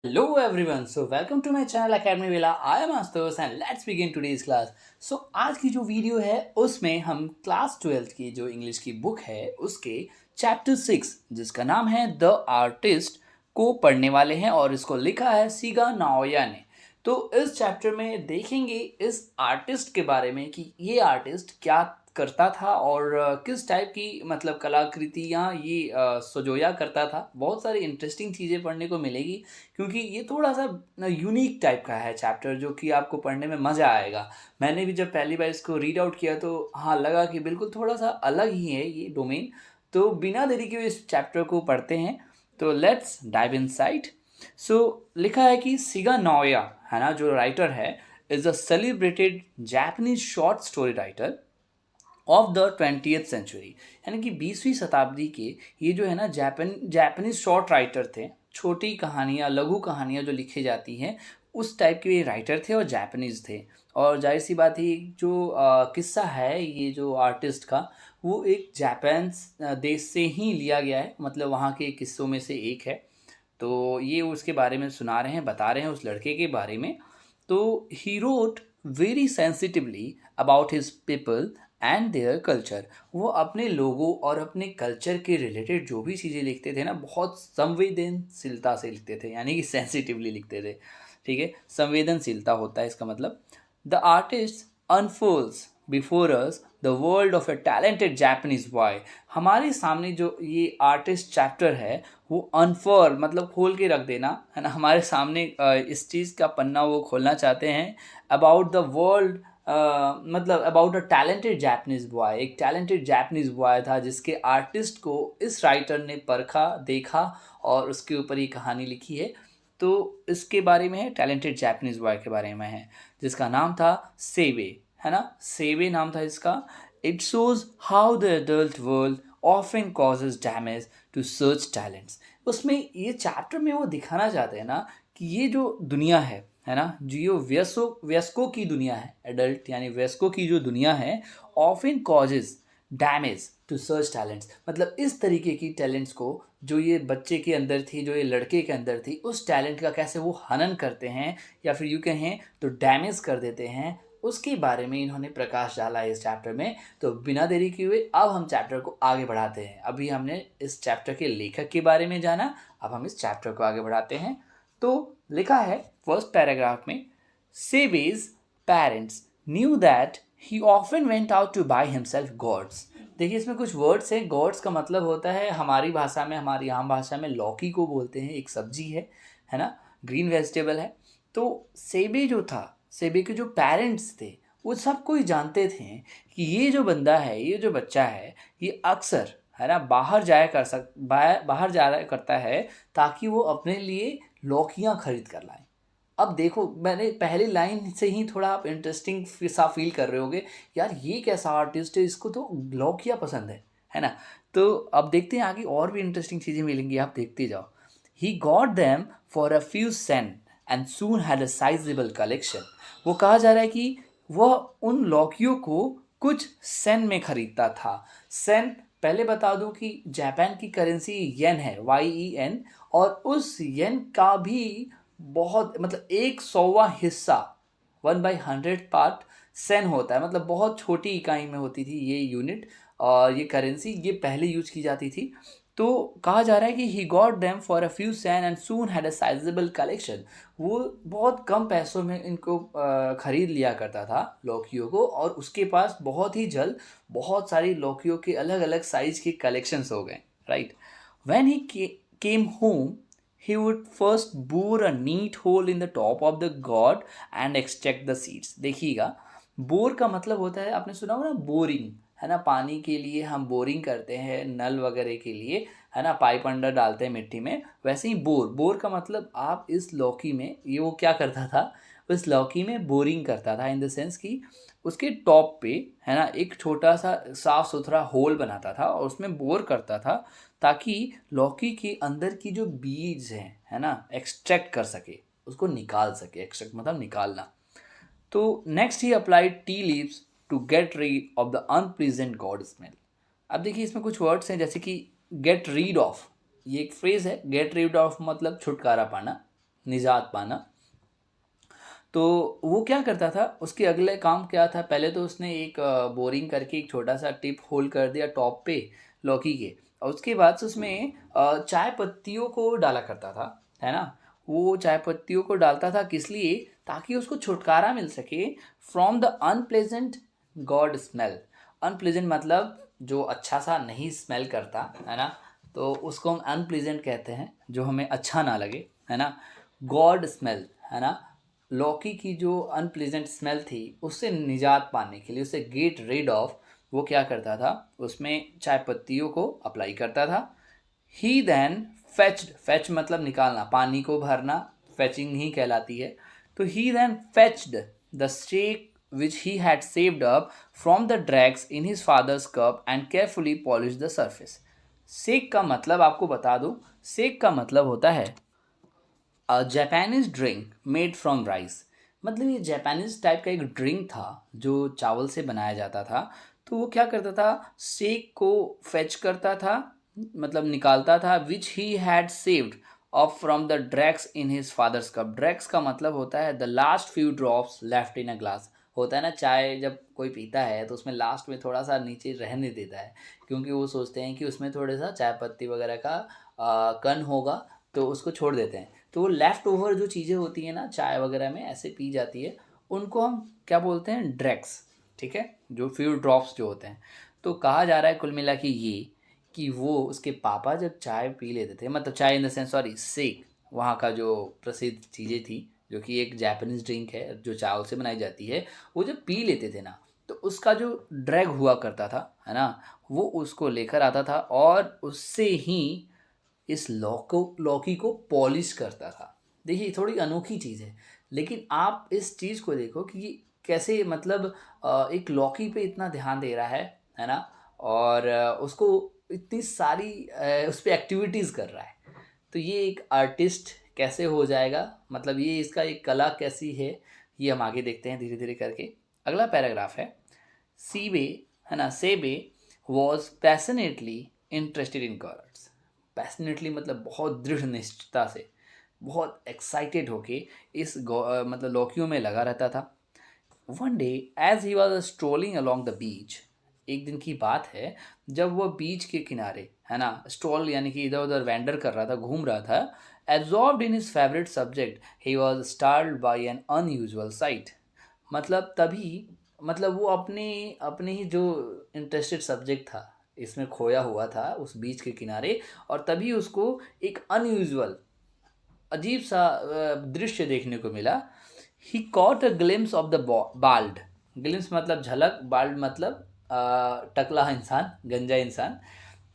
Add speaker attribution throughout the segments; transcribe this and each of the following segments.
Speaker 1: Hello everyone, so welcome to my channel Academy Villa. I am Astos and let's begin today's class. So आज की जो video है उसमें हम class 12th की जो इंग्लिश की बुक है उसके चैप्टर 6 जिसका नाम है द आर्टिस्ट को पढ़ने वाले हैं और इसको लिखा है सीगा नाओया ने। तो इस चैप्टर में देखेंगे इस आर्टिस्ट के बारे में कि ये आर्टिस्ट क्या करता था और किस टाइप की मतलब कलाकृतियाँ ये सजोया करता था। बहुत सारी इंटरेस्टिंग चीज़ें पढ़ने को मिलेगी क्योंकि ये थोड़ा सा यूनिक टाइप का है चैप्टर जो कि आपको पढ़ने में मज़ा आएगा। मैंने भी जब पहली बार इसको रीड आउट किया तो हाँ लगा कि बिल्कुल थोड़ा सा अलग ही है ये डोमेन। तो बिना देरी के इस चैप्टर को पढ़ते हैं। तो लेट्स डाइव इनसाइड। सो लिखा है कि सिगा नाओया है ना जो राइटर है is a celebrated Japanese short story writer of the 20th century. यानी कि 20वीं शताब्दी के ये जो है ना जापानीज शॉर्ट राइटर थे। छोटी कहानियाँ लघु कहानियाँ जो लिखी जाती हैं उस टाइप के ये राइटर थे और जापानीज थे। और जाहिर सी बात है जो किस्सा है ये जो आर्टिस्ट का वो एक जापान देश से ही लिया गया है, मतलब वहाँ के किस्सों में से एक है। तो ये उसके बारे में सुना रहे हैं, बता रहे हैं उस लड़के के बारे में। तो he wrote very sensitively about his people and their culture. वो अपने लोगों और अपने कल्चर के रिलेटेड जो भी चीज़ें लिखते थे ना बहुत संवेदनशीलता से लिखते थे, यानी कि सेंसिटिवली लिखते थे। ठीक है, संवेदनशीलता होता है इसका मतलब। The artist unfolds before us the world of A talented Japanese boy. हमारे सामने जो ये आर्टिस्ट चैप्टर है वो अनफोल मतलब खोल के रख देना है ना, हमारे सामने इस चीज़ का पन्ना वो खोलना चाहते हैं। अबाउट द वर्ल्ड मतलब about a talented Japanese boy, एक टैलेंटेड जापानीज बॉय था जिसके आर्टिस्ट को इस राइटर ने परखा देखा और उसके ऊपर ये कहानी लिखी है। तो इसके बारे में है, टैलेंटेड जापानीज बॉय के बारे में है जिसका नाम था सेबे, है ना, सेबे नाम था इसका। It shows how the adult world often causes damage to सर्च टैलेंट्स। उसमें ये चैप्टर में वो दिखाना चाहते हैं ना कि ये जो दुनिया है ना, जो ये वयस्कों की दुनिया है, एडल्ट यानी वयस्कों की जो दुनिया है, ऑफन कॉजेज डैमेज टू सर्च टैलेंट्स, मतलब इस तरीके की टैलेंट्स को जो ये बच्चे के अंदर थी, जो ये लड़के के अंदर थी, उस टैलेंट का कैसे वो हनन करते हैं या फिर यूँ कहें तो डैमेज कर देते हैं, उसके बारे में इन्होंने प्रकाश डाला है इस चैप्टर में। तो बिना देरी किए हुए अब हम चैप्टर को आगे बढ़ाते हैं। अभी हमने इस चैप्टर के लेखक के बारे में जाना, अब हम इस चैप्टर को आगे बढ़ाते हैं। तो लिखा है फर्स्ट पैराग्राफ में, Seibei's parents knew that he often went out to buy himself gourds. देखिए इसमें कुछ वर्ड्स हैं। गॉड्स का मतलब होता है हमारी भाषा में, हमारी आम भाषा में लौकी को बोलते हैं, एक सब्जी है ना, ग्रीन वेजिटेबल है। तो सेबे जो था, सेबे के जो पेरेंट्स थे वो सब कोई जानते थे कि ये जो बंदा है, ये जो बच्चा है, ये अक्सर है ना बाहर जाया करता है ताकि वो अपने लिए लौकियाँ खरीद कर लाए। अब देखो मैंने पहली लाइन से ही थोड़ा आप इंटरेस्टिंग सा फील कर रहे होगे, यार ये कैसा आर्टिस्ट है, इसको तो लौकिया पसंद है ना। तो अब देखते हैं आगे और भी इंटरेस्टिंग चीज़ें मिलेंगी, आप देखते जाओ। He got them for a few cent and soon had a sizable collection. वो कहा जा रहा है कि वह उन लौकियों को कुछ सेन में खरीदता था। सेन पहले बता दूं कि जापान की करेंसी येन है, YEN, और उस येन का भी बहुत मतलब 1/100 हिस्सा, 1/100 पार्ट सेन होता है, मतलब बहुत छोटी इकाई में होती थी ये यूनिट। और ये करेंसी ये पहले यूज की जाती थी। तो कहा जा रहा है कि ही got them for a few Sen and soon had a sizable collection. वो बहुत कम पैसों में इनको खरीद लिया करता था लौकियों को, और उसके पास बहुत ही जल्द बहुत सारी लौकियों के अलग अलग साइज के कलेक्शंस हो गए, right. When he came home he would first bore a neat hole in the top of the gourd and extract the seeds। देखिएगा, बोर का मतलब होता है, आपने सुना होगा ना बोरिंग, है ना, पानी के लिए हम बोरिंग करते हैं नल वगैरह के लिए, है ना, पाइप अंडर डालते हैं मिट्टी में। वैसे ही बोर का मतलब आप इस लौकी में, ये वो क्या करता था, उस लौकी में बोरिंग करता था इन द सेंस कि उसके टॉप पे है ना एक छोटा सा साफ सुथरा होल बनाता था और उसमें बोर करता था ताकि लौकी के अंदर की जो बीज हैं है ना एक्सट्रैक्ट कर सके, उसको निकाल सके। एक्सट्रैक्ट मतलब निकालना। तो next he applied tea leaves to get rid of the unpleasant gourd smell. अब देखिए इसमें कुछ वर्ड्स हैं जैसे कि गेट रीड ऑफ, ये एक फ्रेज है। गेट रीड ऑफ मतलब छुटकारा पाना, निजात पाना। तो वो क्या करता था, उसके अगले काम क्या था, पहले तो उसने एक बोरिंग करके एक छोटा सा टिप होल कर दिया टॉप पे लौकी के, और उसके बाद से उसमें चाय पत्तियों को डाला करता था, है ना। वो चाय पत्तियों को डालता था किस लिए, ताकि उसको छुटकारा मिल सके from the unpleasant God smell. Unpleasant मतलब जो अच्छा सा नहीं स्मेल करता, है ना, तो उसको हम अनप्लेजेंट कहते हैं, जो हमें अच्छा ना लगे, है ना। गॉड स्मेल, है ना, लौकी की जो अनप्लेजेंट स्मेल थी उससे निजात पाने के लिए, उसे गेट रेड ऑफ, वो क्या करता था, उसमें चाय पत्तियों को अप्लाई करता था। ही देन फेच्ड, फेच मतलब निकालना, पानी को भरना फेचिंग ही कहलाती है। तो he then fetched the sake which he had saved up from the dregs in his father's cup and carefully polished the surface. सेक का मतलब आपको बता दूं, सेक का मतलब होता है Japanese drink made from rice. मतलब ये जापानीज टाइप का एक ड्रिंक था जो चावल से बनाया जाता था। तो वो क्या करता था, सेक को फेच करता था, मतलब निकालता था, which he had saved off from the dregs in his father's cup. Dregs का मतलब होता है the last few drops left in a glass. होता है ना, चाय जब कोई पीता है तो उसमें लास्ट में थोड़ा सा नीचे रहने देता है, क्योंकि वो सोचते हैं कि उसमें थोड़ा सा चाय पत्ती वगैरह का कण होगा, तो उसको छोड़ देते हैं। तो वो लेफ़्ट ओवर जो चीज़ें होती हैं ना चाय वगैरह में ऐसे पी जाती है, उनको हम क्या बोलते हैं, ड्रैक्स। ठीक है, जो फ्यू ड्रॉप्स जो होते हैं। तो कहा जा रहा है कुल मिला के ये, कि वो उसके पापा जब चाय पी लेते थे, मतलब चाय इन द सेंस, सॉरी, सेक, वहाँ का जो प्रसिद्ध चीज़ें थी, जो कि एक जापानीज ड्रिंक है जो चावल से बनाई जाती है, वो जब पी लेते थे ना, तो उसका जो ड्रैग हुआ करता था, है ना, वो उसको लेकर आता था और उससे ही इस लौकी को पॉलिश करता था। देखिए थोड़ी अनोखी चीज़ है, लेकिन आप इस चीज़ को देखो कि ये कैसे, मतलब एक लौकी पे इतना ध्यान दे रहा है ना, और उसको इतनी सारी उस पर एक्टिविटीज़ कर रहा है। तो ये एक आर्टिस्ट कैसे हो जाएगा, मतलब ये इसका एक कला कैसी है, ये हम आगे देखते हैं धीरे धीरे करके। अगला पैराग्राफ है, सीबे, है ना, Seibei was passionately interested in colours. Passionately मतलब बहुत दृढ़ निष्ठता से, बहुत एक्साइटेड होके मतलब लौकियों में लगा रहता था। One day as he was strolling along the beach, एक दिन की बात है जब वह बीच के किनारे, है ना, स्ट्रोल यानी कि इधर उधर वेंडर कर रहा था, घूम रहा था, absorbed in his favourite subject he was startled by an unusual sight. मतलब तभी, मतलब वो अपने अपने ही जो इंटरेस्टेड सब्जेक्ट था इसमें खोया हुआ था उस बीच के किनारे, और तभी उसको एक अनयूजुअल, अजीब सा दृश्य देखने को मिला। He caught a glimpse of the bald, glimpse मतलब झलक, बाल्ड मतलब टकला इंसान, गंजा इंसान।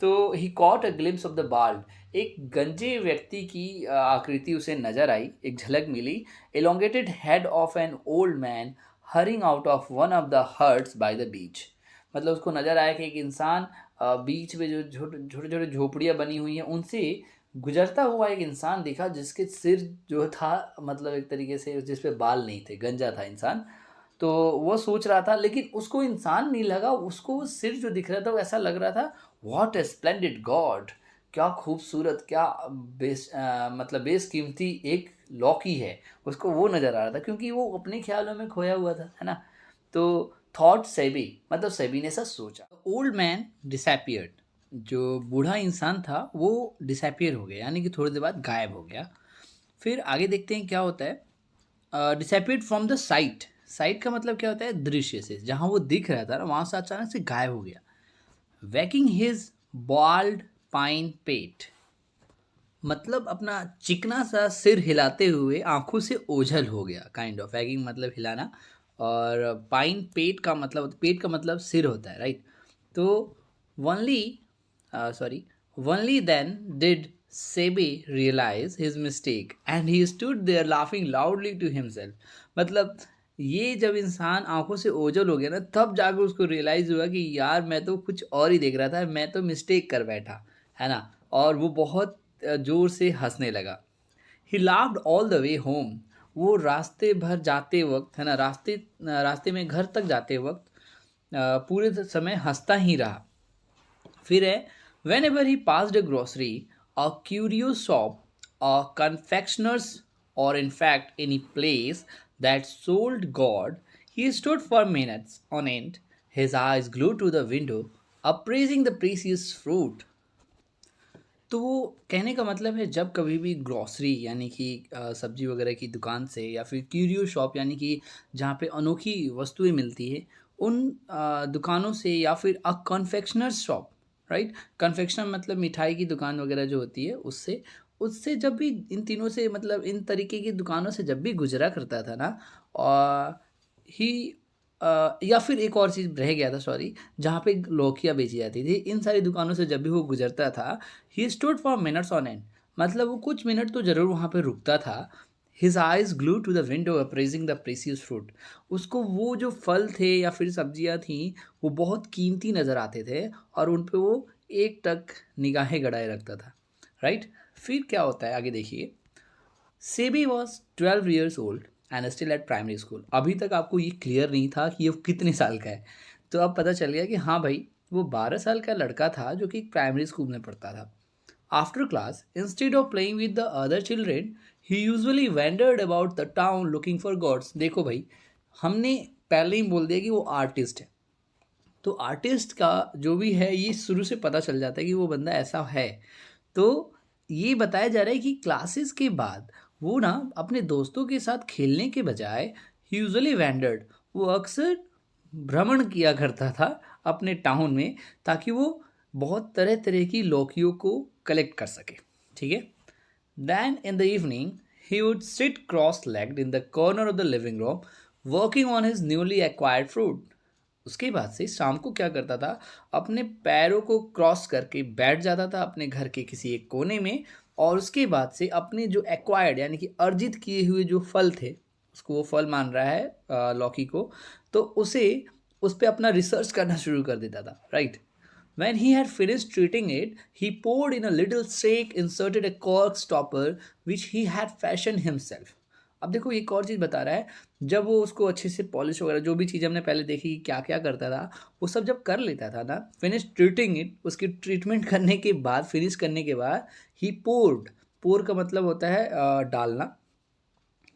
Speaker 1: तो he caught a glimpse of the bald, एक गंजे व्यक्ति की आकृति उसे नजर आई, एक झलक मिली। Elongated head of an old man hurrying out of one of the huts by the beach. मतलब उसको नजर आया कि एक इंसान बीच में जो छोटे छोटे झोपड़ियाँ बनी हुई हैं उनसे गुजरता हुआ एक इंसान दिखा, जिसके सिर जो था, मतलब एक तरीके से जिस पे बाल नहीं थे, गंजा था इंसान। तो वो सोच रहा था, लेकिन उसको इंसान नहीं लगा, उसको वो सिर जो दिख रहा था वो ऐसा लग रहा था, व्हाट ए स्प्लेंडिड गॉड, क्या खूबसूरत, क्या मतलब बेशकीमती एक लौकी है, उसको वो नज़र आ रहा था, क्योंकि वो अपने ख्यालों में खोया हुआ था, है ना। तो थॉट सेबी, मतलब सेबी ने ऐसा सोचा। ओल्ड मैन डिसअपियर्ड, जो बूढ़ा इंसान था वो डिसअपियर हो गया, यानी कि थोड़ी देर बाद गायब हो गया। फिर आगे देखते हैं क्या होता है। Disappeared from the site, site का मतलब क्या होता है, दृश्य से, जहाँ वो दिख रहा था ना वहाँ से अचानक से गायब हो गया। वैकिंग हिज बॉल्ड पाइन पेट, मतलब अपना चिकना सा सिर हिलाते हुए आंखों से ओझल हो गया, काइंड ऑफ, वैगिंग मतलब हिलाना, और पाइन पेट का मतलब सिर होता है, राइट। तो only sorry only then did Seibei realise his mistake and he stood there laughing loudly to himself. मतलब ये जब इंसान आंखों से ओझल हो गया ना, तब जाकर उसको रियलाइज हुआ कि यार मैं तो कुछ और ही देख रहा था, मैं तो मिस्टेक कर बैठा, है ना। और वो बहुत जोर से हंसने लगा। ही laughed all the way home, वो रास्ते भर जाते वक्त, है ना, रास्ते में घर तक जाते वक्त पूरे समय हंसता ही रहा। फिर है, when ever he passed a grocery, a curio shop, a confectioners or in fact any place that sold God, he stood for minutes on end, his eyes glued to the window, appraising the precious fruit. तो वो कहने का मतलब है जब कभी भी grocery यानी कि सब्जी वगैरह की दुकान से या फिर क्यूरियो शॉप यानी कि जहाँ पे अनोखी वस्तुएं मिलती है उन दुकानों से या फिर अ कन्फेक्शनर्स शॉप, राइट। कन्फेक्शनर मतलब मिठाई की दुकान वगैरह जो होती है उससे उससे जब भी इन तीनों से मतलब इन तरीके की दुकानों से जब भी गुजरा करता था ना, ही या फिर एक और चीज़ रह गया था, सॉरी, जहाँ पे लौकियाँ बेची जाती थी। इन सारी दुकानों से जब भी वो गुजरता था, he stood for minutes on and, मतलब वो कुछ मिनट तो ज़रूर वहाँ पे रुकता था। His eyes glue to the window appraising the precious fruit, उसको वो जो फल थे या फिर सब्जियाँ थीं वो बहुत कीमती नज़र आते थे और उन पे वो एक टक निगाहें गड़ाए रखता था, राइट। फिर क्या होता है आगे देखिए। SEBI was 12 years old and still at primary school. अभी तक आपको ये क्लियर नहीं था कि ये कितने साल का है, तो अब पता चल गया कि हाँ भाई वो 12 साल का लड़का था जो कि प्राइमरी स्कूल में पढ़ता था। After class instead of playing with the other children he usually wandered about the town looking for gourds. देखो भाई, हमने पहले ही बोल दिया कि वो आर्टिस्ट है, तो आर्टिस्ट का जो भी है ये शुरू से पता चल जाता है कि वो बंदा ऐसा है। तो ये बताया जा रहा है कि क्लासेस के बाद वो ना अपने दोस्तों के साथ खेलने के बजाय यूजुअली वैंडर्ड, वो अक्सर भ्रमण किया करता था अपने टाउन में, ताकि वो बहुत तरह तरह की लौकियों को कलेक्ट कर सके, ठीक है। Then in the evening he would sit cross legged in the corner of the living room working on his newly acquired fruit. उसके बाद से शाम को क्या करता था, अपने पैरों को क्रॉस करके बैठ जाता था अपने घर के किसी एक कोने में, और उसके बाद से अपने जो एक्वायर्ड यानी कि अर्जित किए हुए जो फल थे, उसको वो फल मान रहा है लौकी को, तो उसे उस पर अपना रिसर्च करना शुरू कर देता था, right. When he had finished treating it, he poured in a little shake, inserted a cork stopper which he had fashioned himself. अब देखो एक और चीज़ बता रहा है, जब वो उसको अच्छे से पॉलिश वगैरह जो भी चीज़ हमने पहले देखी कि क्या क्या करता था, वो सब जब कर लेता था ना, फिनिश ट्रीटिंग इट, उसकी ट्रीटमेंट करने के बाद, फिनिश करने के बाद, ही पोर्ड, पोर का मतलब होता है डालना,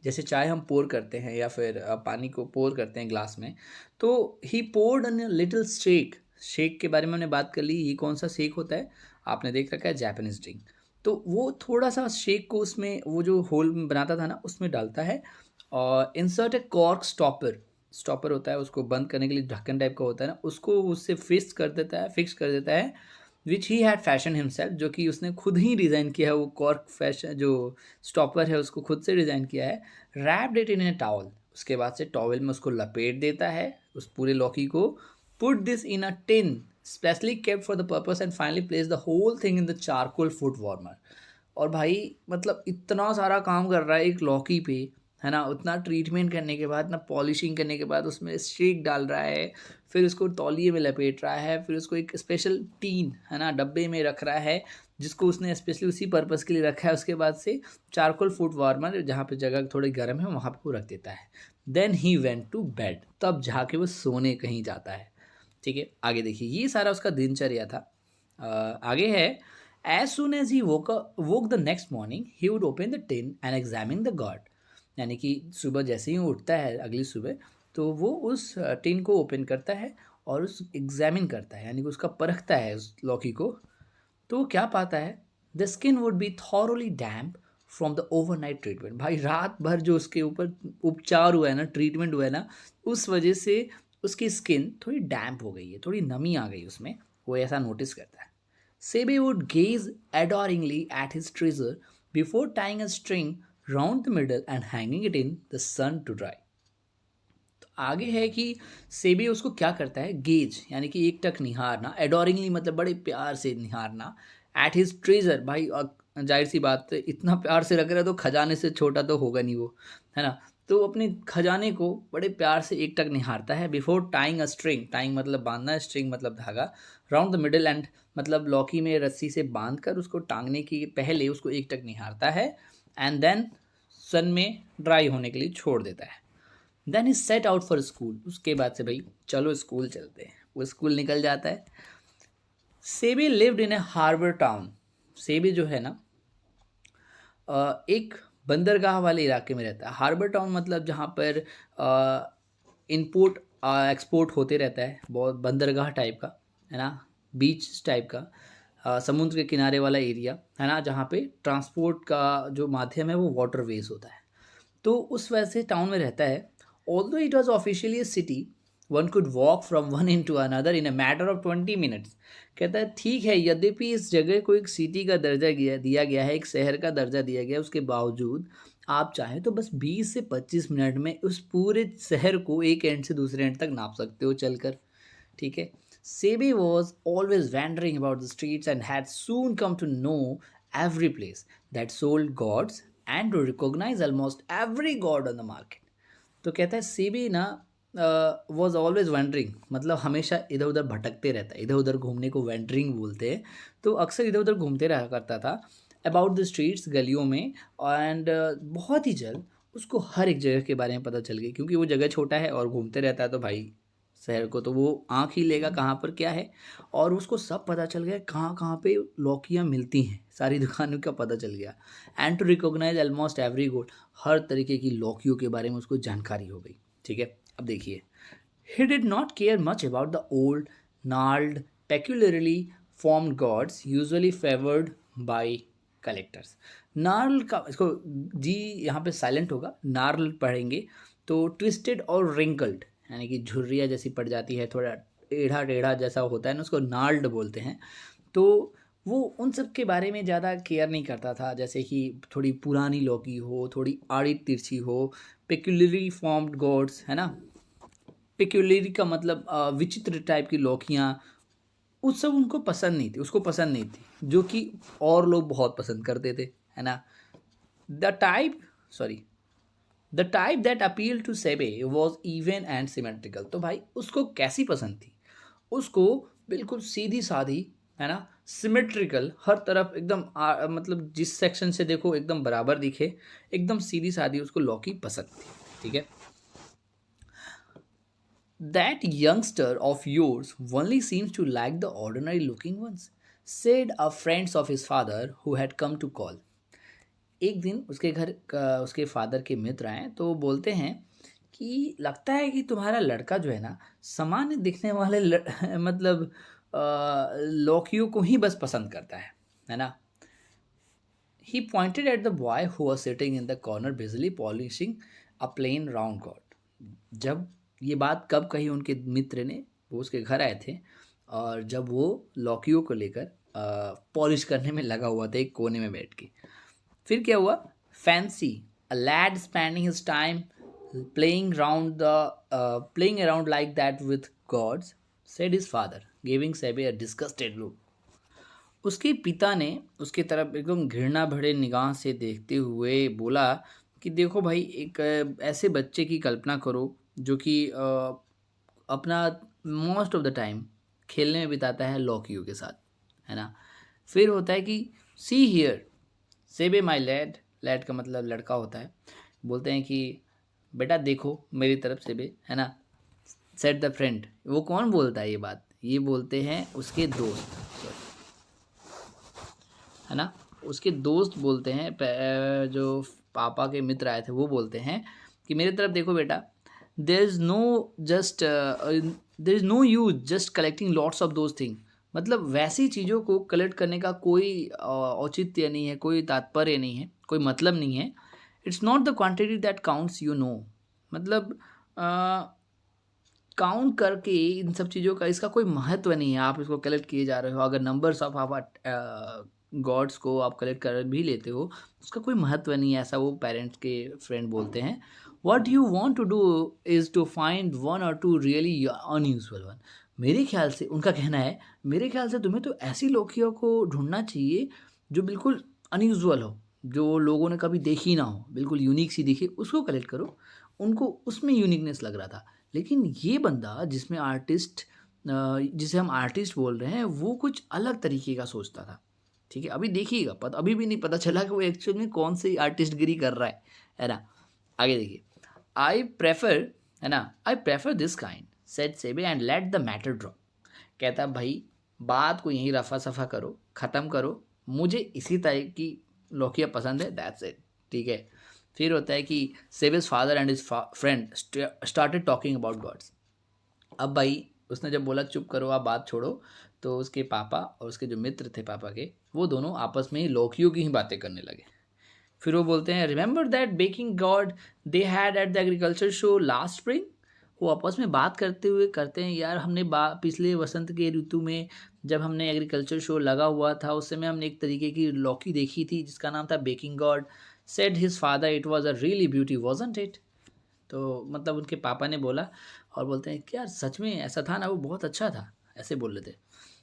Speaker 1: जैसे चाय हम पोर करते हैं या फिर पानी को पोर करते हैं ग्लास में, तो ही पोर्ड अन लिटिल शेक। शेक के बारे में हमने बात कर ली, ये कौन सा शेक होता है, आपने देख रखा है जापानीज ड्रिंक। तो वो थोड़ा सा शेक को उसमें वो जो होल में बनाता था ना उसमें डालता है, और इंसर्ट ए कॉर्क स्टॉपर, स्टॉपर होता है उसको बंद करने के लिए ढक्कन टाइप का होता है ना, उसको उससे फिक्स कर देता है विच ही हैड फैशन हिमसेल्फ, जो कि उसने खुद ही डिज़ाइन किया है, वो कॉर्क फैशन जो स्टॉपर है उसको खुद से डिज़ाइन किया है। Wrapped it in A towel, उसके बाद से टॉवल में उसको लपेट देता है उस पूरे लौकी को। Put this in a tin specially kept for the purpose and finally place the whole thing in the charcoal food warmer. और भाई मतलब इतना सारा काम कर रहा है एक लौकी पे, है ना, उतना ट्रीटमेंट करने के बाद ना, पॉलिशिंग करने के बाद उसमें शेक डाल रहा है, फिर उसको तौलिए में लपेट रहा है, फिर उसको एक स्पेशल टीन, है ना, डब्बे में रख रहा है जिसको उसने स्पेशली उसी पर्पज़ के लिए रखा है। उसके बाद से चारकोल फूड वार्मर जहाँ पे जगह थोड़ी गर्म है वहाँ पे वो रख देता है। Then he went to bed, तब जाके वो सोने कहीं जाता है, ठीक है। आगे देखिए, ये सारा उसका दिनचर्या था। आगे है, as soon as he woke the next morning he would open the tin and examine the gourd. यानी कि सुबह जैसे ही वो उठता है अगली सुबह, तो वो उस टिन को ओपन करता है और उस एग्जामिन करता है, यानी कि उसका परखता है उस लौकी को। तो वो क्या पाता है, the skin would be thoroughly damp from the overnight treatment. भाई रात भर जो उसके ऊपर उपचार हुआ है ना, ट्रीटमेंट हुआ है ना, उस वजह से उसकी स्किन थोड़ी डैम्प हो गई है, थोड़ी नमी आ गई उसमें, वो ऐसा नोटिस करता है। SEBI would gauge adoringly at his treasure before tying a string round the middle and hanging it in the sun to dry. तो आगे है कि सेबी उसको क्या करता है, गेज यानी कि एक टक निहारना, एडोरिंगली मतलब बड़े प्यार से निहारना, एट हिज ट्रेजर, भाई जाहिर सी बात है इतना प्यार से रख रहा है तो खजाने से छोटा तो होगा नहीं वो, है ना। तो अपने खजाने को बड़े प्यार से एक टक निहारता है। Before tying a string, tying मतलब बांधना, स्ट्रिंग मतलब धागा, राउंड द मिडल एंड मतलब लौकी में रस्सी से बांध कर उसको टांगने की पहले उसको एक टक निहारता है, एंड देन सन में ड्राई होने के लिए छोड़ देता है। Then is set out for school, उसके बाद से भाई चलो स्कूल चलते हैं, वो स्कूल निकल जाता है। Seibei lived in a harbour town, Seibei जो है ना एक बंदरगाह वाले इलाके में रहता है। हार्बर टाउन मतलब जहाँ पर इनपुट एक्सपोर्ट होते रहता है, बहुत बंदरगाह टाइप का, है ना, बीच टाइप का, समुद्र के किनारे वाला एरिया, है ना, जहाँ पे ट्रांसपोर्ट का जो माध्यम है वो वाटरवेज होता है। तो उस वजह से टाउन में रहता है। Although it was officially a city, one could walk from one end to another in a matter of 20 minutes. कहता है ठीक है, यद्यपि इस जगह को एक सिटी का दर्जा दिया गया है, एक शहर का दर्जा दिया गया है, उसके बावजूद आप चाहें तो बस 20 से 25 मिनट में उस पूरे शहर को एक एंड से दूसरे एंड तक नाप सकते हो चलकर। ठीक है। Seibei was always wandering about the streets and had soon come to know every place that sold gods and to recognize almost every god on the market. तो कहता है सेबी ना वॉज ऑलवेज वंडरिंग, मतलब हमेशा इधर उधर भटकते रहता है, इधर उधर घूमने को वैंडरिंग बोलते हैं। तो अक्सर इधर उधर घूमते रहा करता था अबाउट द स्ट्रीट्स, गलियों में, एंड बहुत ही जल्द उसको हर एक जगह के बारे में पता चल गई, क्योंकि वो जगह छोटा है और घूमते रहता है तो भाई शहर को तो वो आँख ही लेगा कहाँ पर क्या है। और उसको सब पता चल गया कहाँ कहाँ पे लौकियाँ मिलती हैं, सारी दुकानों का पता चल गया। And to recognise almost every gourd, हर तरीके की लौकियों के बारे में उसको जानकारी हो गई। ठीक है। अब देखिए, he did not care much about the old gnarled peculiarly formed gods usually favored by collectors. Gnarl का, इसको जी यहाँ पे साइलेंट होगा, नार्ल पढ़ेंगे तो ट्विस्टेड और रिंकल्ड, यानी कि झुर्रिया जैसी पड़ जाती है, थोड़ा टेढ़ा टेढ़ा जैसा होता है ना, उसको नार्ल्ड बोलते हैं। तो वो उन सब के बारे में ज़्यादा केयर नहीं करता था, जैसे कि थोड़ी पुरानी लौकी हो, थोड़ी आड़ी तिरछी हो, पेक्युलरली फॉर्म्ड गॉड्स, है ना, पेक्युलरी का मतलब विचित्र टाइप की लौकियाँ, उस सब उनको पसंद नहीं थी, उसको पसंद नहीं थी, जो कि और लोग बहुत पसंद करते थे, है ना। The type the type that appeal to Seibei was even and symmetrical. तो भाई उसको कैसी पसंद थी, उसको बिल्कुल सीधी सादी, है ना, सिमेट्रिकल, हर तरफ एकदम मतलब जिस सेक्शन से देखो एकदम बराबर दिखे, एकदम सीधी सादी उसको लौकी पसंद थी। ठीक है। That youngster of yours only seems to like the ordinary looking ones, said a friends of his father who had come to call. एक दिन उसके घर उसके फादर के मित्र आए तो वो बोलते हैं कि लगता है कि तुम्हारा लड़का जो है ना, सामान्य दिखने वाले मतलब लौकियों को ही बस पसंद करता है ना। He pointed at the boy who was sitting in the corner busily polishing a plain round god. जब ये बात कब कही उनके मित्र ने, वो उसके घर आए थे और जब वो लौकियों को लेकर पॉलिश करने में लगा हुआ था एक कोने में बैठ के। फिर क्या हुआ, fancy a lad spending his time playing around like that with gourds, said his father giving Seibei a disgusted look. उसके पिता ने उसके तरफ एकदम घृणा भरे निगाह से देखते हुए बोला कि देखो भाई, एक ऐसे बच्चे की कल्पना करो जो कि अपना मोस्ट ऑफ द टाइम खेलने में बिताता है लौकियों के साथ, है ना। फिर होता है कि see here Seibei my lad, lad का मतलब लड़का होता है, बोलते हैं कि बेटा देखो मेरी तरफ सेबे, है ना, सेट द फ्रेंड। वो कौन बोलता है ये बात, ये बोलते हैं उसके दोस्त, है ना, उसके दोस्त बोलते हैं, जो पापा के मित्र आए थे वो बोलते हैं कि मेरी तरफ देखो बेटा, there is no use just collecting lots of those thing. मतलब वैसी चीज़ों को कलेक्ट करने का कोई औचित्य नहीं है, कोई तात्पर्य नहीं है, कोई मतलब नहीं है। It's not the quantity that counts, you know, मतलब काउंट करके इन सब चीज़ों का इसका कोई महत्व नहीं है। आप इसको कलेक्ट किए जा रहे हो, अगर नंबर्स ऑफ आप गॉड्स को आप कलेक्ट कर भी लेते हो, उसका कोई महत्व नहीं है, ऐसा वो पेरेंट्स के फ्रेंड बोलते हैं। What you want to do is to find one or two really unusual one. मेरे ख्याल से, उनका कहना है, मेरे ख्याल से तुम्हें तो ऐसी लौकियों को ढूंढना चाहिए जो बिल्कुल अनयूजल हो, जो लोगों ने कभी देखी ना हो, बिल्कुल यूनिक सी दिखे, उसको कलेक्ट करो। उनको उसमें यूनिकनेस लग रहा था। लेकिन ये बंदा जिसमें आर्टिस्ट, जिसे हम आर्टिस्ट बोल रहे हैं, वो कुछ अलग तरीके का सोचता था। ठीक है, अभी देखिएगा, अभी भी नहीं पता चला कि वो एक्चुअल में कौन सी आर्टिस्ट गिरी कर रहा है ना। आगे देखिए, I prefer this kind, said Seibei and let the matter drop. कहता भाई बात को यहीं रफा सफा करो, ख़त्म करो, मुझे इसी तरह की लौकियाँ पसंद है, दैट्स इट। ठीक है, फिर होता है कि Seibei's father and his friend started talking about gourds. अब भाई उसने जब बोला चुप करो आप बात छोड़ो, तो उसके पापा और उसके जो मित्र थे पापा के, वो दोनों आपस में ही लौकियों की ही बातें करने लगे। फिर वो बोलते हैं remember that baking God they had at the agriculture show last spring. वो आपस में बात करते हुए करते हैं, यार हमने पिछले वसंत के ऋतु में जब हमने एग्रीकल्चर शो लगा हुआ था उस समय हमने एक तरीके की लौकी देखी थी जिसका नाम था baking God. Said his father it was a really beauty wasn't it. तो मतलब उनके पापा ने बोला और बोलते हैं कि यार सच में ऐसा था ना, वो बहुत अच्छा था, ऐसे बोल रहे थे।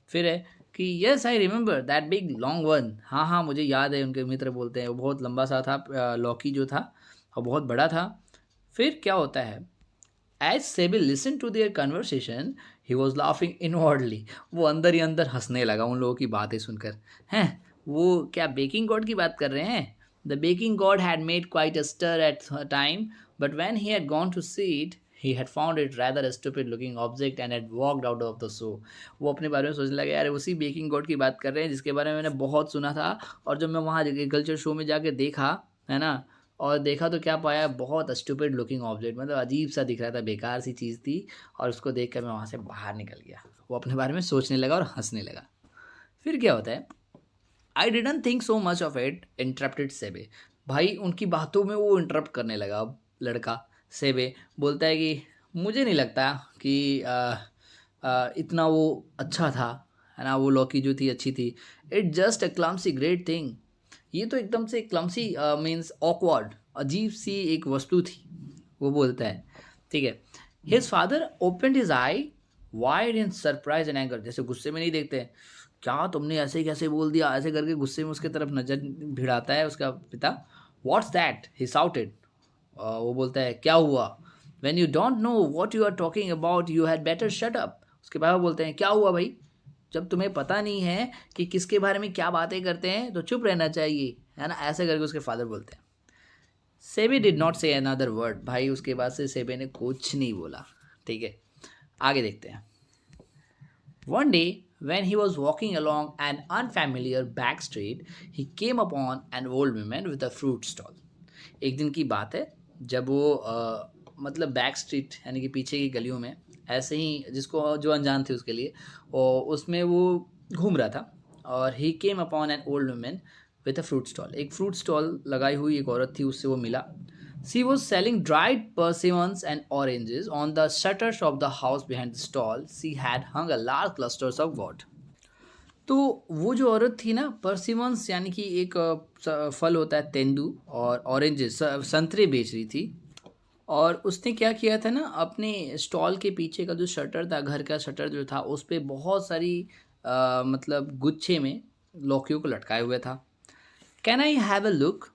Speaker 1: फिर है कि yes I remember that big long one. हाँ हाँ मुझे याद है, उनके मित्र बोलते हैं वो बहुत लंबा सा था लौकी जो था और बहुत बड़ा था। फिर क्या होता है, as Seibei listen to their conversation he was laughing inwardly. वो अंदर ही अंदर हंसने लगा उन लोगों की बातें सुनकर। हैं वो क्या बेकिंग गॉड की बात कर रहे हैं? The baking gourd had made quite a stir at time but when he had gone to see it he had found it rather a stupid looking object and had walked out of the show। वो अपने बारे में सोचने लगा यार उसी baking God की बात कर रहे हैं जिसके बारे में मैंने बहुत सुना था, और जब मैं वहाँ एग्रीकल्चर शो में जाके देखा है ना, और देखा तो क्या पाया, बहुत स्टूपिड लुकिंग ऑब्जेक्ट, मतलब अजीब सा दिख रहा था, बेकार सी चीज़ थी, और उसको देख कर मैं वहाँ से बाहर निकल गया। वो अपने बारे में सोचने लगा और हंसने लगा। फिर क्या होता है, I didn't think so much of it interrupted Seibei. भाई उनकी बातों में वो इंटरप्ट करने लगा। अब लड़का सेबे बोलता है कि मुझे नहीं लगता कि इतना वो अच्छा था, है ना, वो लौकी जो थी अच्छी थी। It just a clumsy great thing. ये तो एकदम से क्लम्सी मीन्स ऑकवर्ड, अजीब सी एक वस्तु थी, वो बोलता है। ठीक है, his father opened his I wide in surprise and anger. जैसे गुस्से में नहीं देखते, क्या तुमने ऐसे कैसे बोल दिया, ऐसे करके गुस्से में उसके तरफ नजर भिड़ाता है उसका पिता। What's that he shouted. वो बोलता है क्या हुआ? When you don't know what you are talking about you had better shut up. उसके पापा बोलते हैं क्या हुआ भाई, जब तुम्हें पता नहीं है कि किसके बारे में क्या बातें करते हैं तो चुप रहना चाहिए, है ना, ऐसे करके उसके फादर बोलते हैं। सेबे डिड नॉट से अनदर वर्ड। भाई उसके बाद से सेबे ने कुछ नहीं बोला। ठीक है, आगे देखते हैं। One day, when he was walking along an unfamiliar back street, he came upon an old woman with a fruit stall। एक दिन की बात है जब वो मतलब बैक स्ट्रीट यानी कि पीछे की गलियों में ऐसे ही, जिसको जो अनजान थे उसके लिए, और उसमें वो घूम रहा था, और he came upon an old women with a fruit stall. एक फ्रूट स्टॉल लगाई हुई एक औरत थी, उससे वो मिला। She was selling dried persimmons and oranges. On the shutters of the house behind the stall, she had hung a large clusters of gourd। तो वो जो औरत थी ना, परसिमन्स यानी कि एक फल होता है तेंदू, और ऑरेंजेस संतरे बेच रही थी। और उसने क्या किया था ना, अपने स्टॉल के पीछे का जो शटर था, घर का शटर जो था, उस पर बहुत सारी मतलब गुच्छे में लौकियों को लटकाए हुए था। Can I have a look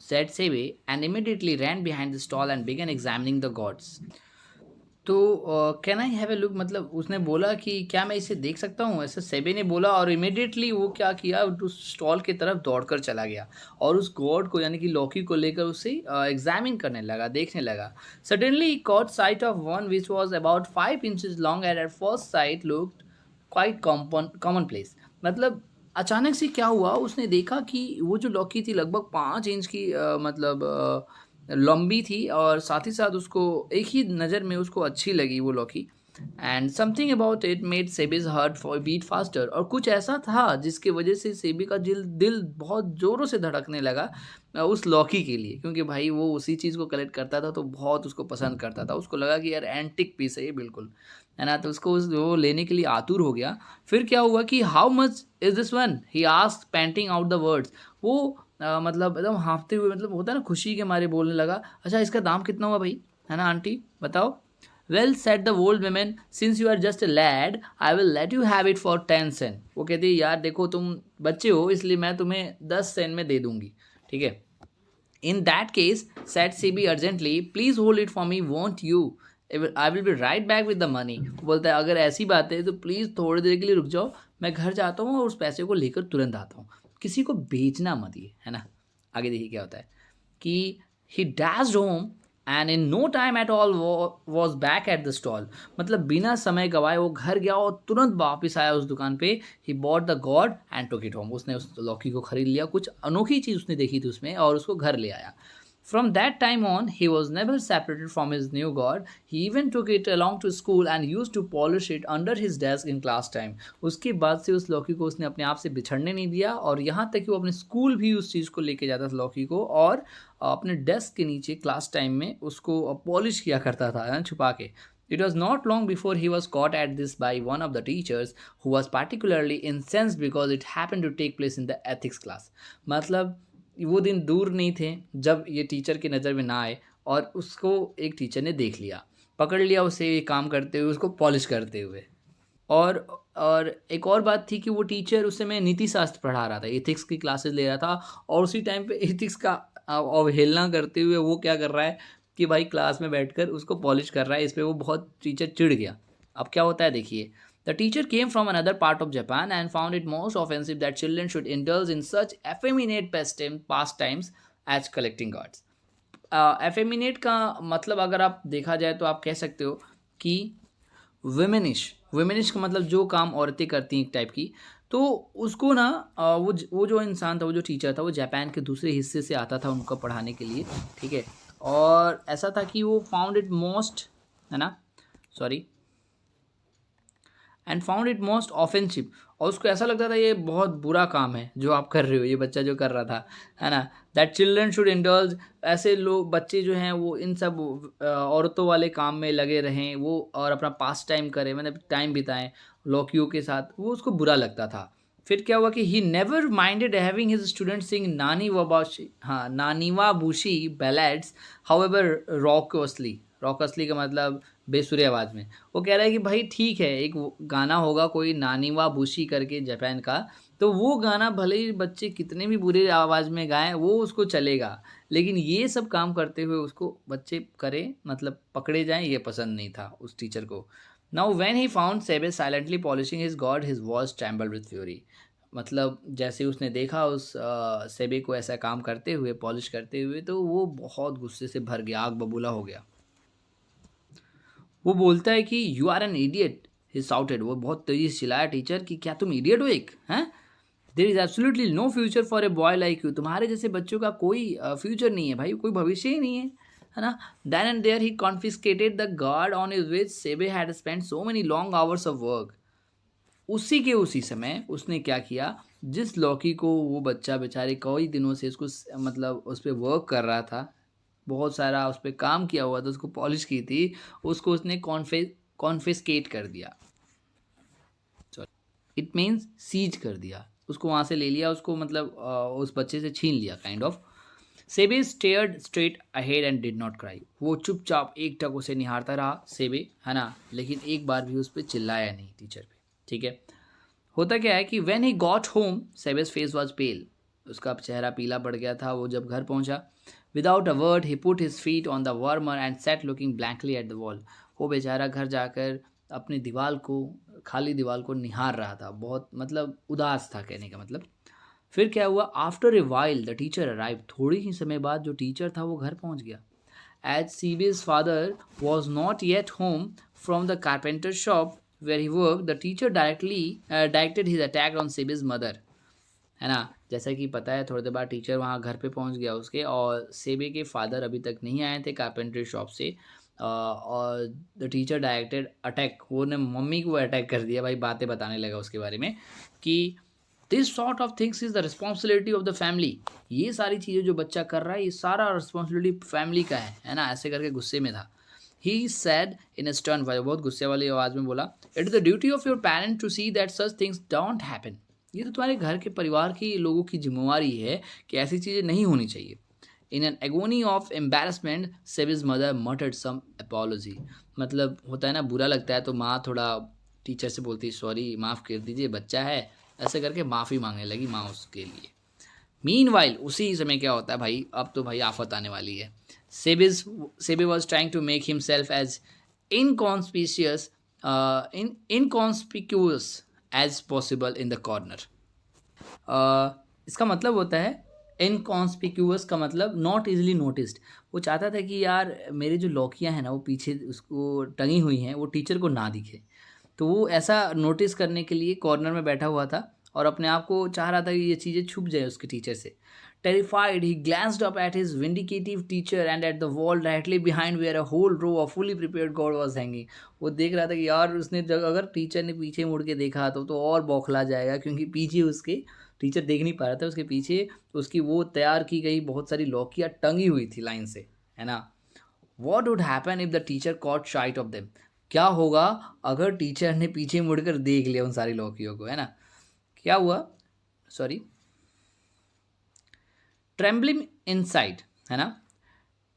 Speaker 1: said Sebe and immediately ran behind the stall and began examining the gods। तो can I have a look मतलब उसने बोला कि क्या मैं इसे देख सकता हूँ, ऐसा सेबे ने बोला, और इमिडिएटली वो क्या किया, उस स्टॉल की तरफ दौड़कर चला गया और उस गॉड को यानी कि लौकी को लेकर उसे एग्जामिन करने लगा, देखने लगा। Suddenly caught sight of one which was about 5 inches long and at first sight looked quite common place. मतलब अचानक से क्या हुआ, उसने देखा कि वो जो लौकी थी लगभग 5 इंच की मतलब लंबी थी, और साथ ही साथ उसको एक ही नज़र में उसको अच्छी लगी वो लौकी। And something about it made Seibei's heart for beat faster. और कुछ ऐसा था जिसकी वजह से सेबी का दिल बहुत ज़ोरों से धड़कने लगा उस लौकी के लिए, क्योंकि भाई वो उसी चीज़ को कलेक्ट करता था तो बहुत उसको पसंद करता था। उसको लगा कि यार एंटिक पीस है ये बिल्कुल, है ना, तो उसको वो लेने के लिए आतुर हो गया। फिर क्या हुआ कि how much is this one, he asked painting out the words. वो मतलब एकदम हाँफते हुए, मतलब होता है ना खुशी के मारे बोलने लगा, अच्छा इसका दाम कितना हुआ भाई, है ना आंटी बताओ। Well said the old woman since you are just a lad I will let you have it for 10 cent. वो कहती है यार देखो तुम बच्चे हो इसलिए मैं तुम्हें 10 सेंट में दे दूंगी, ठीक है। In that case said SEBI urgently please hold it for me want you, I will be right back with the money. बोलता है अगर ऐसी बात है तो प्लीज़ थोड़ी देर के लिए रुक जाओ, मैं घर जाता हूँ और उस पैसे को लेकर तुरंत आता हूँ, किसी को बेचना मत ये, है ना। आगे देखिए क्या होता है कि he dashed home and in no time at all was back at the stall. मतलब बिना समय गवाए वो घर गया और तुरंत वापस आया उस दुकान पे। He bought the God and took it home. उसने उस लौकी को खरीद लिया, कुछ अनोखी चीज़ उसने देखी थी उसमें और उसको घर ले आया। From that time on, he was never separated from his new god. He even took it along to school and used to polish it under his desk in class time. उसके बाद से उस लौकी को उसने अपने आप से बिछड़ने नहीं दिया और यहाँ तक कि वो अपने स्कूल भी उस चीज़ को लेके जाता था लौकी को और अपने डेस्क के नीचे क्लास टाइम में उसको पॉलिश किया करता था छुपा के. It was not long before he was caught at this by one of the teachers who was particularly incensed because it happened to take place in the ethics class. मतलब वो दिन दूर नहीं थे जब ये टीचर की नज़र में ना आए और उसको एक टीचर ने देख लिया, पकड़ लिया उसे ये काम करते हुए, उसको पॉलिश करते हुए. और एक और बात थी कि वो टीचर उस समय नीति शास्त्र पढ़ा रहा था, एथिक्स की क्लासेस ले रहा था और उसी टाइम पे एथिक्स का अवहेलना करते हुए वो क्या कर रहा है कि भाई क्लास में बैठकर उसको पॉलिश कर रहा है. इस पर वो बहुत टीचर चिढ़ गया. अब क्या होता है देखिए. The teacher came from another part of Japan and found it most offensive that children should indulge in such effeminate pastimes as collecting cards. Effeminate का मतलब अगर आप देखा जाए तो आप कह सकते हो कि womanish का मतलब जो काम औरतें करती हैं एक टाइप की. तो उसको ना वो जो इंसान था, वो जो टीचर था, वो जापान के दूसरे हिस्से से आता था उनको पढ़ाने के लिए, ठीक है. और ऐसा था कि वो फाउंड इट मोस्ट ऑफेंसिव और उसको ऐसा लगता था ये बहुत बुरा काम है जो आप कर रहे हो, ये बच्चा जो कर रहा था, है ना. दैट चिल्ड्रन शुड इंडल्ज, ऐसे लोग बच्चे जो हैं वो इन सब औरतों वाले काम में लगे रहें वो और अपना पास टाइम करें, मतलब टाइम बिताएं लौकियों के साथ, वो उसको बुरा लगता था. फिर क्या हुआ कि he never minded having his student sing naniwabushi ballads however raucously का मतलब बेसुरे आवाज़ में. वो कह रहा है कि भाई ठीक है, एक गाना होगा कोई नानीवाबुशी करके जापान का, तो वो गाना भले ही बच्चे कितने भी बुरे आवाज़ में गाएं वो उसको चलेगा, लेकिन ये सब काम करते हुए उसको बच्चे करें मतलब पकड़े जाएं ये पसंद नहीं था उस टीचर को. Now when he found Seibei silently polishing his gourd his voice trembled with fury. मतलब जैसे उसने देखा उस सेबे को ऐसा काम करते हुए, पॉलिश करते हुए, तो वो बहुत गुस्से से भर गया, आग बबूला हो गया. वो बोलता है कि you are an idiot, he shouted. वो बहुत तेजी से चिल्लाया टीचर कि क्या तुम इडियट हो एक, हैं. There is absolutely no future for a boy like you. तुम्हारे जैसे बच्चों का कोई फ्यूचर नहीं है भाई, कोई भविष्य ही नहीं है ना. Then and there he confiscated the gourd on his which Seibei had spent so many long hours of work. उसी समय उसने क्या किया, जिस लौकी को वो बच्चा बेचारे कई दिनों से उसको मतलब उस पर वर्क कर रहा था, बहुत सारा उस पर काम किया हुआ था, उसको पॉलिश की थी, उसको उसने कॉन्फिस्केट कर दिया. इट मीन्स सीज कर दिया, उसको वहाँ से ले लिया, उसको मतलब उस बच्चे से छीन लिया kind of. Seibei stared straight ahead and did not cry. वो चुपचाप एक टक उसे निहारता रहा सेबे, है ना, लेकिन एक बार भी उस पर चिल्लाया नहीं टीचर पे, ठीक है. होता क्या है कि when he got home Seibei's face was pale. उसका चेहरा पीला पड़ गया था वो जब घर पहुंचा. Without a word he put his feet on the warmer and set looking blankly at the wall. वो बेचारा घर जाकर अपनी खाली दीवार को निहार रहा था, बहुत मतलब उदास था कहने का मतलब. फिर क्या हुआ, after a while the teacher arrive. थोड़ी ही समय बाद जो टीचर था वो घर पहुंच गया. As Seibei's father was not yet home from the carpenter shop where he worked, the teacher directed his attack on Sebe's mother, है ना. जैसा कि पता है थोड़ी देर बाद टीचर वहाँ घर पे पहुँच गया उसके, और सेबे के फादर अभी तक नहीं आए थे कारपेंट्री शॉप से, और द टीचर डायरेक्टेड अटैक, वो ने मम्मी को अटैक कर दिया भाई, बातें बताने लगा उसके बारे में कि this sort of things is the responsibility of the family. ये सारी चीज़ें जो बच्चा कर रहा है ये सारा रिस्पॉन्सिबिलिटी फैमिली का है ना. ऐसे करके गुस्से में था. He said in a stern voice, बहुत गुस्से वाली आवाज़ में बोला, it is the duty of your parent to see that such things don't happen. ये तो तुम्हारे घर के परिवार के लोगों की जिम्मेवारी है कि ऐसी चीज़ें नहीं होनी चाहिए. In an agony of embarrassment Seibei's mother muttered some apology. मतलब होता है ना, बुरा लगता है तो माँ थोड़ा टीचर से बोलती है सॉरी माफ़ कर दीजिए बच्चा है, ऐसे करके माफ़ी मांगने लगी माँ उसके लिए. मीनवाइल उसी समय क्या होता है भाई, अब तो भाई आफत आने वाली है. Sebe was trying to make himself as inconspicuous as possible in the corner. इसका मतलब होता है इनकॉन्स्पिक्यूअस का मतलब नॉट इजीली नोटिस्ड. वो चाहता था कि यार मेरे जो लौकियाँ हैं ना वो पीछे उसको टंगी हुई हैं, वो टीचर को ना दिखे, तो वो ऐसा नोटिस करने के लिए कॉर्नर में बैठा हुआ था और अपने आप को चाह रहा था कि ये चीज़ें छुप जाए उसके टीचर से. Terrified, he glanced up at his vindicative teacher and at the wall directly behind where a whole row of fully prepared god was hanging. वो देख रहा था कि यार उसने अगर टीचर ने पीछे मुड़ के देखा तो और बौखला जाएगा, क्योंकि पीछे उसके टीचर देख नहीं पा रहा था, उसके पीछे उसकी वो तैयार की गई बहुत सारी लौकियाँ टंगी हुई थी लाइन से, है ना. What would happen if the teacher caught sight of them. क्या होगा अगर टीचर ने पीछे मुड़कर देख लिया उन सारी लौकियों को, है ना. क्या हुआ, सॉरी, ट्रेम्बलिंग इनसाइड, है ना.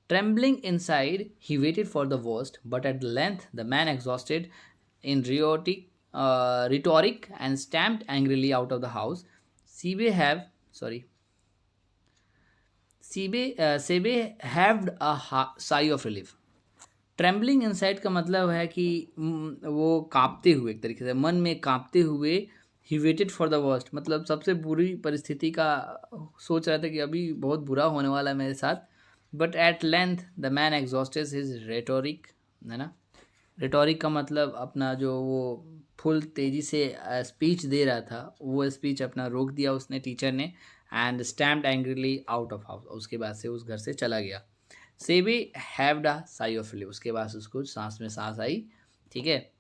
Speaker 1: Trembling inside, he waited for the worst, but at length the man, exhausted in rhetoric, and stamped angrily out of the house. Sebe heaved a sigh of relief. Trembling inside का मतलब है कि वो कांपते हुए, एक तरीके से मन में कांपते हुए, he waited for the worst, मतलब सबसे बुरी परिस्थिति का सोच रहा था कि अभी बहुत बुरा होने वाला है मेरे साथ. But at length the man exhausted his rhetoric, है ना. रेटोरिक का मतलब अपना जो वो फुल तेज़ी से स्पीच दे रहा था, वो स्पीच अपना रोक दिया उसने, टीचर ने. And stamped angrily out of house, उसके बाद से उस घर से चला गया. सेबी हैव्ड अ साई ऑफ रिलीफ, उसके बाद उसको सांस में सांस आई, ठीक है.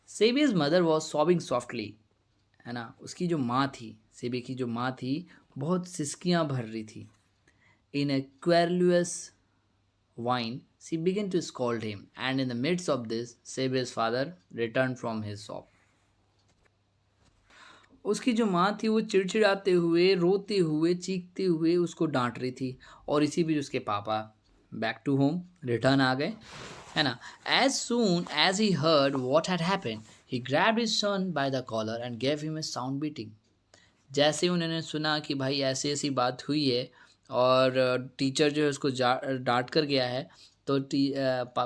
Speaker 1: SEBI's mother was sobbing softly, है ना. उसकी जो माँ थी, सेबी की जो माँ थी, बहुत सिसकियाँ भर रही थी. In a querulous whine, she began to scold him, and in the midst of this, Sebe's father returned from his shop. उसकी जो माँ थी वो चिड़चिड़ाते हुए, रोते हुए, चीखते हुए उसको डांट रही थी, और इसी बीच उसके पापा बैक टू होम रिटर्न आ गए, है ना. As soon as he heard what had happened, he grabbed his son by the collar and gave him a sound beating. जैसे उन्होंने सुना कि भाई ऐसी ऐसी बात हुई है और टीचर जो है उसको डांट कर गया है, तो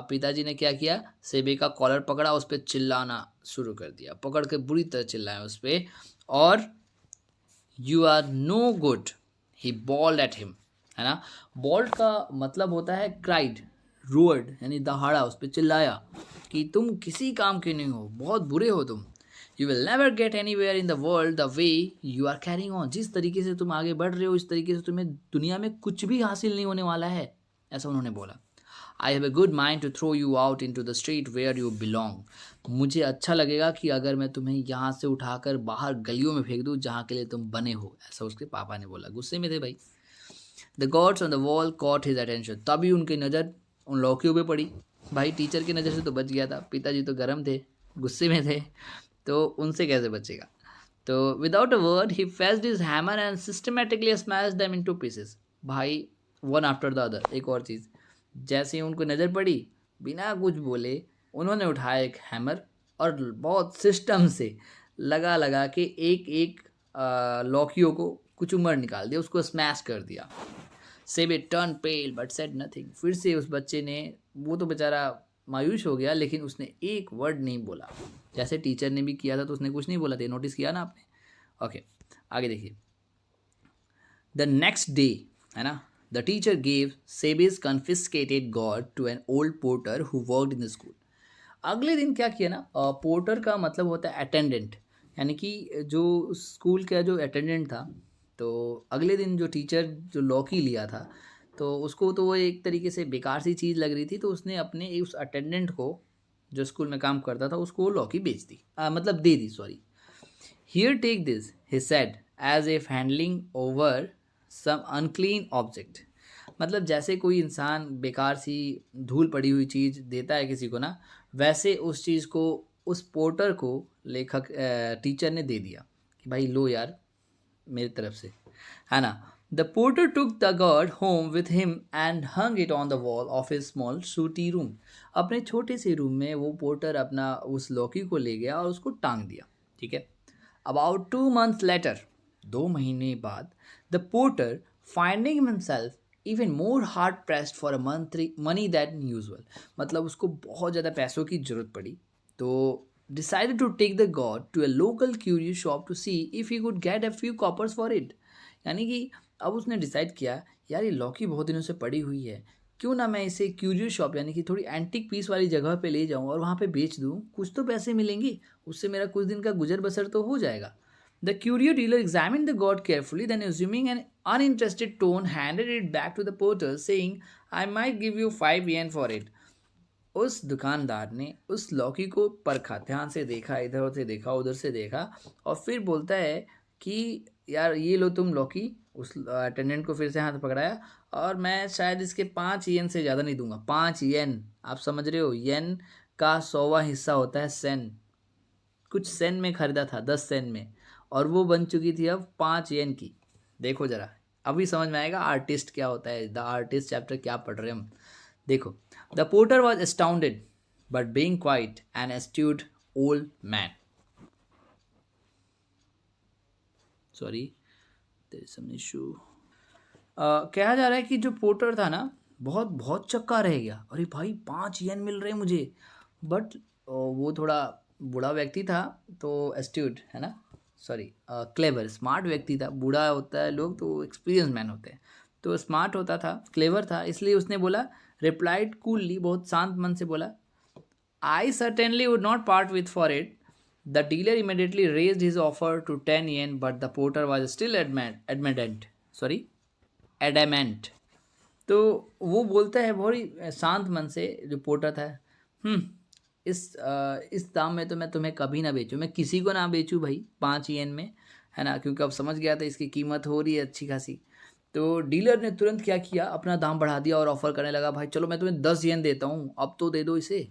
Speaker 1: पिताजी ने क्या किया, सेबे का कॉलर पकड़ा, उस पर चिल्लाना शुरू कर दिया, पकड़ के बुरी तरह चिल्लाया उस पर, और you are no good, he bawled at him, है ना. बॉल्ड का मतलब होता है क्राइड, रोअर्ड, यानी दहाड़ा, उस पर चिल्लाया कि तुम किसी काम के नहीं हो, बहुत बुरे हो तुम. You will never get anywhere in the world the way you are carrying on. जिस तरीके से तुम आगे बढ़ रहे हो, इस तरीके से तुम्हें दुनिया में कुछ भी हासिल नहीं होने वाला है, ऐसा उन्होंने बोला. I have a good mind to throw you out into the street where you belong. मुझे अच्छा लगेगा कि अगर मैं तुम्हें यहाँ से उठाकर बाहर गलियों में फेंक दूँ जहाँ के लिए तुम बने हो, ऐसा उसके पापा ने बोला. गुस्से में थे भाई. The gods on the wall caught his attention. तभी उनकी नज़र उन लौकियों पे पड़ी. भाई टीचर की नज़र से तो बच गया था, पिताजी तो गर्म थे, गुस्से में थे, तो उनसे कैसे बचेगा. तो without a word he faced his hammer and systematically smashed them into pieces. भाई वन आफ्टर द अदर. एक और चीज़, जैसे ही उनको नज़र पड़ी, बिना कुछ बोले उन्होंने उठाया एक हैमर और बहुत सिस्टम से लगा के एक एक लौकियों को कुचुम्बर निकाल दिया, उसको स्मैश कर दिया. Seibei turn pale but said nothing. फिर से उस बच्चे ने, वो तो बेचारा मायूस हो गया, लेकिन उसने एक वर्ड नहीं बोला. जैसे टीचर ने भी किया था तो उसने कुछ नहीं बोला था, नोटिस किया ना आपने. ओके, आगे देखिए. द नेक्स्ट डे, है ना, the teacher gave Seibei's confiscated gourd to an old porter who worked in the school. अगले दिन क्या किया ना, पोर्टर का मतलब होता है अटेंडेंट, यानी कि जो स्कूल का जो अटेंडेंट था. तो अगले दिन जो टीचर जो लौकी लिया था, तो उसको तो वो एक तरीके से बेकार सी चीज़ लग रही थी, तो उसने अपने उस अटेंडेंट को जो स्कूल में काम करता था उसको लौकी बेच दी, मतलब दे दी, sorry. Here take this, he said, as if handling over some unclean object. मतलब जैसे कोई इंसान बेकार सी धूल पड़ी हुई चीज़ देता है किसी को ना, वैसे उस चीज़ को उस पोर्टर को लेखक टीचर ने दे दिया कि भाई लो यार मेरी तरफ से, है ना. The porter took the God home with him and hung it on the wall of his small सूटी रूम. अपने छोटे से रूम में वो पोर्टर अपना उस लौकी को ले गया और उसको टांग दिया, ठीक है. अबाउट 2 months लेटर, 2 महीने बाद, the porter finding himself even more hard pressed for money that usual. मतलब उसको बहुत ज़्यादा पैसों की जरूरत पड़ी, तो decided to take the god to a local curio shop to see if he could get a few coppers for it. यानी कि अब उसने डिसाइड किया, यार ये लौकी बहुत दिनों से पड़ी हुई है, क्यों ना मैं इसे क्यूरियो शॉप यानी कि थोड़ी एंटिक पीस वाली जगह पे ले जाऊं और वहाँ पे बेच दूं, कुछ तो पैसे मिलेंगे, उससे मेरा कुछ दिन का गुजर बसर तो हो जाएगा. The curio dealer examined the god carefully, then assuming an uninterested tone, handed it back to the porter, saying, I might give you 5 yen for it. उस दुकानदार ने उस लौकी को परखा, ध्यान से देखा, इधर से देखा, उधर से देखा, और फिर बोलता है कि यार ये लो तुम लौकी। उस अटेंडेंट को फिर से हाथ पकड़ाया, और मैं शायद इसके 5 येन से ज़्यादा नहीं दूंगा। 5 येन, आप समझ रहे हो, येन का 100वां हिस्सा होता है सेन। कुछ सेन में खरीदा था, 10 सेन में, और वो बन चुकी थी अब 5 येन की। देखो जरा, अभी समझ में आएगा आर्टिस्ट क्या होता है, द आर्टिस्ट चैप्टर क्या पढ़ रहे हैं हम। देखो, the porter was astounded but being quite an astute old man. Sorry, there is some issue. कहा जा रहा है कि जो पोर्टर था ना, बहुत बहुत चक्का रह गया। अरे भाई 5 येन मिल रहे हैं मुझे, बट वो थोड़ा बूढ़ा व्यक्ति था, तो एस्ट्यूट है ना, सॉरी क्लेवर, स्मार्ट व्यक्ति था। बूढ़ा होता है लोग तो एक्सपीरियंस मैन होते हैं, तो स्मार्ट होता था, क्लेवर था, इसलिए उसने बोला, रिप्लाइड कूलली, बहुत शांत मन से बोला, I certainly would not part with for it. The dealer immediately raised his offer to 10 yen, but the porter was still adamant. तो वो बोलता है बहुत शांत मन से, जो पोर्टर था, इस दाम में तो मैं तुम्हें कभी ना बेचूं, मैं किसी को ना बेचूं भाई 5 येन में, है ना, क्योंकि अब समझ गया था इसकी कीमत हो रही है अच्छी खासी। तो डीलर ने तुरंत क्या किया, अपना दाम बढ़ा दिया और ऑफर करने लगा, भाई चलो मैं तुम्हें 10 येन देता हूँ, अब तो दे दो इसे।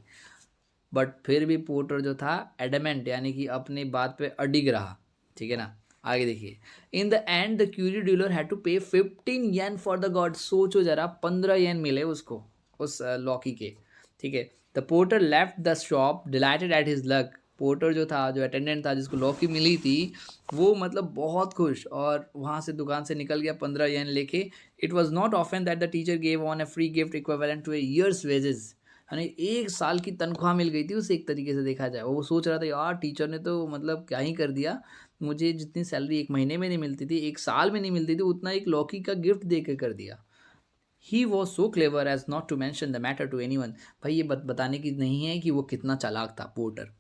Speaker 1: बट फिर भी पोर्टर जो था एडमेंट, यानी कि अपनी बात पे अडिग रहा, ठीक है ना। आगे देखिए, in the end the curio dealer had to pay 15 yen for the God. सोचो जरा, 15 येन मिले उसको, उस लॉकी के, ठीक है। The porter left the shop dilated at his luck. Porter जो था, जो अटेंडेंट था, जिसको लॉकी मिली थी, वो मतलब बहुत खुश, और वहाँ से दुकान से निकल गया 15 येन लेके। It was not often that the teacher gave on a free gift equivalent to a year's wages. यानी 1 साल की तनख्वाह मिल गई थी उसे, एक तरीके से देखा जाए। वो सोच रहा था यार टीचर ने तो मतलब क्या ही कर दिया, मुझे जितनी सैलरी 1 महीने में नहीं मिलती थी, 1 साल में नहीं मिलती थी, उतना एक लौकी का गिफ्ट दे कर दिया। He was so clever as not to mention the matter to any one. भाई ये बताने की नहीं है कि वो कितना चालाक था porter.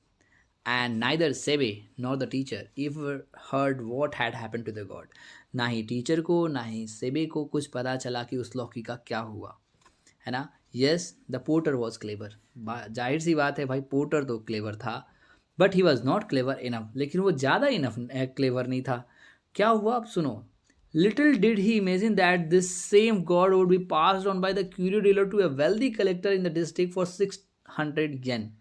Speaker 1: And neither Seibei nor the teacher ever heard what had happen to the gourd. ना ही टीचर को, ना ही सेबे को कुछ पता चला कि उस लौकी का क्या हुआ, है ना। Yes, the porter was clever, जाहिर सी बात है भाई, पोर्टर तो क्लेवर था, but he was not clever enough, लेकिन वो ज़्यादा इनफ क्लेवर नहीं था। क्या हुआ अब सुनो। Little did he imagine that this same gourd would be passed on by the curio dealer to a wealthy collector in the district for 600 yen.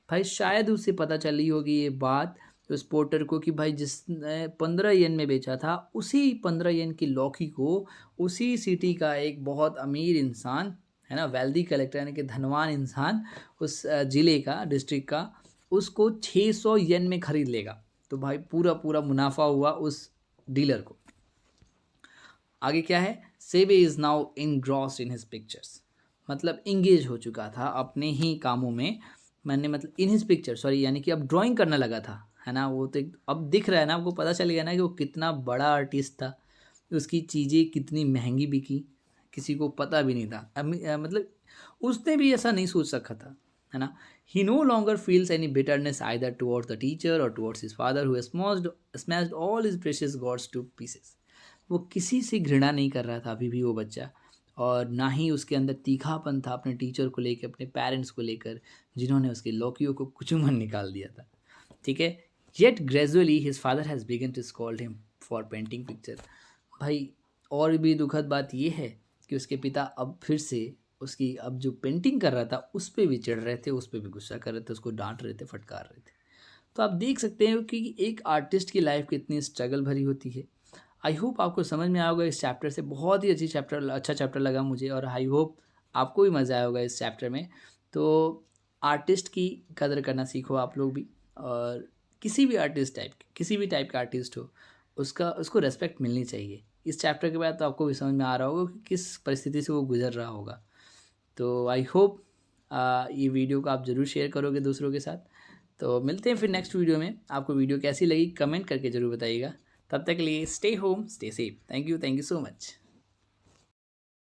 Speaker 1: भाई शायद उसे पता चली होगी ये बात उस पोर्टर को कि भाई जिसने 15 येन में बेचा था, उसी 15 येन की लौकी को उसी सिटी का एक बहुत अमीर इंसान, है ना, वेल्दी कलेक्टर यानी कि धनवान इंसान, उस ज़िले का, डिस्ट्रिक्ट का, उसको 600 येन में खरीद लेगा। तो भाई पूरा पूरा मुनाफा हुआ उस डीलर को। आगे क्या है, Seibei is now engrossed in his pictures, मतलब इंगेज हो चुका था अपने ही कामों में। मैंने मतलब इन हिज पिक्चर, सॉरी, यानी कि अब ड्राइंग करने लगा था, है ना। वो तो अब दिख रहा है ना, आपको पता चल गया ना कि वो कितना बड़ा आर्टिस्ट था, उसकी चीज़ें कितनी महंगी बिकी, किसी को पता भी नहीं था। मतलब उसने भी ऐसा नहीं सोच रखा था, है ना। He no longer feels any bitterness either towards the teacher और towards his father who smashed all his precious gourds to pieces. वो किसी से घृणा नहीं कर रहा था अभी भी वो बच्चा, और ना ही उसके अंदर तीखापन था अपने टीचर को लेकर, अपने पेरेंट्स को लेकर, जिन्होंने उसकी लौकियों को कुचुमन निकाल दिया था, ठीक है। Yet gradually his father has begun to scold him for painting picture. भाई और भी दुखद बात यह है कि उसके पिता अब फिर से उसकी अब जो पेंटिंग कर रहा था उस पर भी चिढ़ रहे थे, उस पर भी गुस्सा कर रहे थे, उसको डांट रहे थे, फटकार रहे थे। तो आप देख सकते हैं कि एक आर्टिस्ट की लाइफ कितनी स्ट्रगल भरी होती है। आई होप आपको समझ में आया होगा इस चैप्टर से, बहुत ही अच्छा चैप्टर लगा मुझे, और आई होप आपको भी मज़ा आया होगा इस चैप्टर में। तो आर्टिस्ट की कदर करना सीखो आप लोग भी, और किसी भी टाइप का आर्टिस्ट हो, उसको रेस्पेक्ट मिलनी चाहिए। इस चैप्टर के बाद तो आपको भी समझ में आ रहा होगा कि किस परिस्थिति से वो गुजर रहा होगा। तो आई होप ये वीडियो को आप ज़रूर शेयर करोगे दूसरों के साथ। तो मिलते हैं फिर नेक्स्ट वीडियो में। आपको वीडियो कैसी लगी कमेंट करके ज़रूर बताइएगा। तब तक के लिए stay home, stay safe. Thank you so much.